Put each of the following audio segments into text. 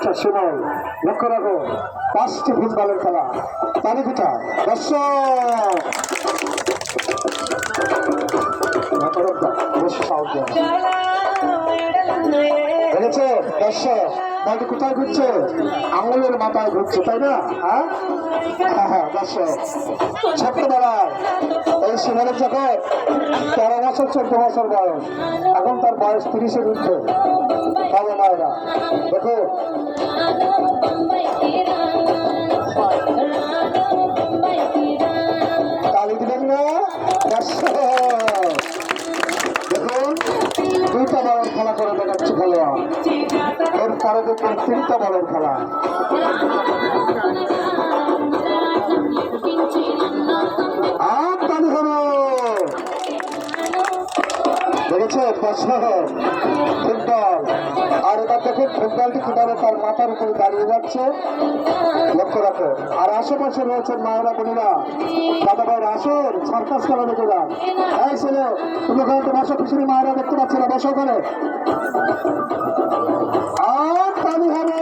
Master Suman. লক্ষ্য রাখো 5টি ফুটবলের খেলা। তালি পিঠা দর্শক বেশি সাউন্ড দেখেছে দর্শক বাড়ি কোথায় ঘুরছে? আঙুলের মাথায় ঘুরছে, তাই না? হ্যাঁ হ্যাঁ দর্শক ছোট্টবেলায় এই সুমনের যখন 13 বছর 14 বছর বয়স, এখন তার বয়স 30-এর ঊর্ধ্বে। বাবা মায়েরা দেখো তালি দিবেন না দর্শক। দেখুন 2টা বলের খেলা করে দেখাচ্ছে খেলোয়াড়, এরপরে দেখুন 3টা বলের খেলা। আর তালি হলো দেখেছে দর্শক ফুটবল। আর এবার দেখুন ফুটবলটি কিভাবে তার মাথার উপরে দাঁড়িয়ে যাচ্ছে, লক্ষ্য রাখো। আর আশেপাশে রয়েছেন মায়েরা বোনেরা, দাদা ভাইয়ের আসুন সার্কাস খেলা দেখে যান। এই ছেলে তুমি ওখানে তো বসো, পিছনে মায়েরা দেখতে পাচ্ছি না, বসো ওখানে। আর তালি হবে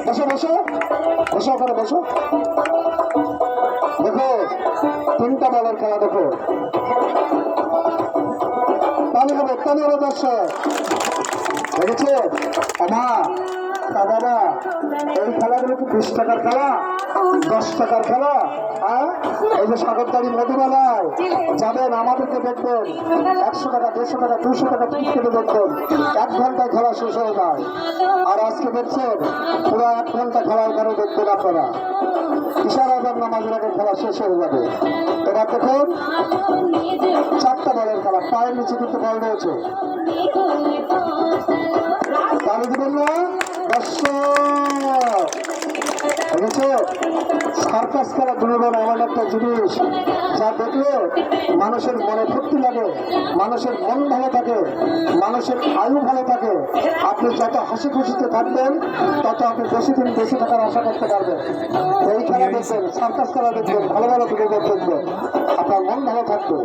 বসো বসো বসো ওখানে বসো। দেখো 3টা বলের খেলা, দেখো তালি হবে দর্শক দেখেছে। বাবা এই খেলাগুলো কি 20 টাকার খেলা, 10 টাকার খেলা? হ্যাঁ এই যে সাগরদাড়ি মধুমেলায় যাবেন, আমাদেরকে দেখবেন 100 টাকা 150 টাকা 200 টাকা টিকিট কেটে দেখবেন 1 ঘন্টায় খেলা শেষ হয়ে যায়। আর আজকে দেখছেন পুরো 1 ঘন্টা খেলা এখানে দেখবেন আপনারা। ইশারা নামাজের আগে খেলা শেষ হয়ে যাবে। এবার দেখুন 4টা বলের খেলা, পায়ের নিচে কিন্তু বল রয়েছে। তালি দিবেন না দর্শক। দেখেছে সার্কাস খেলা বিনোদন এমন একটা জিনিস যা দেখলে মানুষের মনে ফুর্তি লাগে, মানুষের মন ভালো থাকে, মানুষের আয়ু ভালো থাকে। আপনি যত হাসি খুশিতে থাকবেন তত আপনি বেশি দিন বেশি থাকার আশা করতে পারবেন। এই খেলা দেখবেন, সার্কাস খেলা দেখবেন, ভালো ভালো বিনোদন দেখবেন, আপনার মন ভালো থাকবে।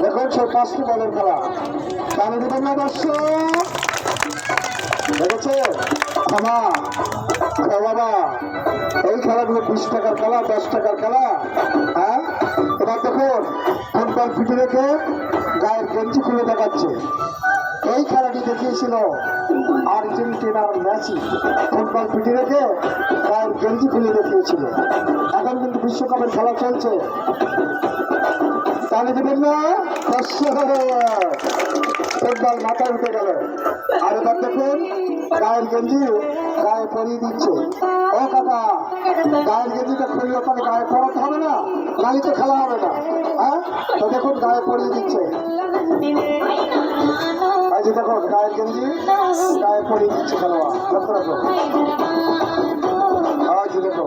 দেখুন সেই 5টি বলের খেলা। তালি দিবেন না দর্শক। দেখেছে বাবা এই খেলাগুলো 20 টাকার খেলা, 10 টাকার খেলা। হ্যাঁ এবার দেখুন ফুটবল ফিটে রেখে গায়ের গেঞ্জি খুলে দেখাচ্ছে। এই খেলাটি দেখিয়েছিল আর্জেন্টিনার মেসি, ফুটবল ফিটে রেখে গায়ের গেঞ্জি খুলে দেখিয়েছিল। এখন কিন্তু বিশ্বকাপের খেলা চলছে। তাহলে দেবেন না ফুটবল মাথায় উঠে গেল। আর এবার দেখুন গায়ের গেঞ্জি গায়ে পরিয়ে দিচ্ছে। ও কাকা গায়ের গেঞ্জিটা খুললে ওখানে গায়ে পরাতে হবে না, নালি তো খেলা হবে না। হ্যাঁ তো দেখুন গায়ে পরিয়ে দিচ্ছে। এই যে দেখুন গায়ের গেঞ্জি গায়ে পরিয়ে দিচ্ছে খেলোয়াড়, লক্ষ্য রাখো। দেখো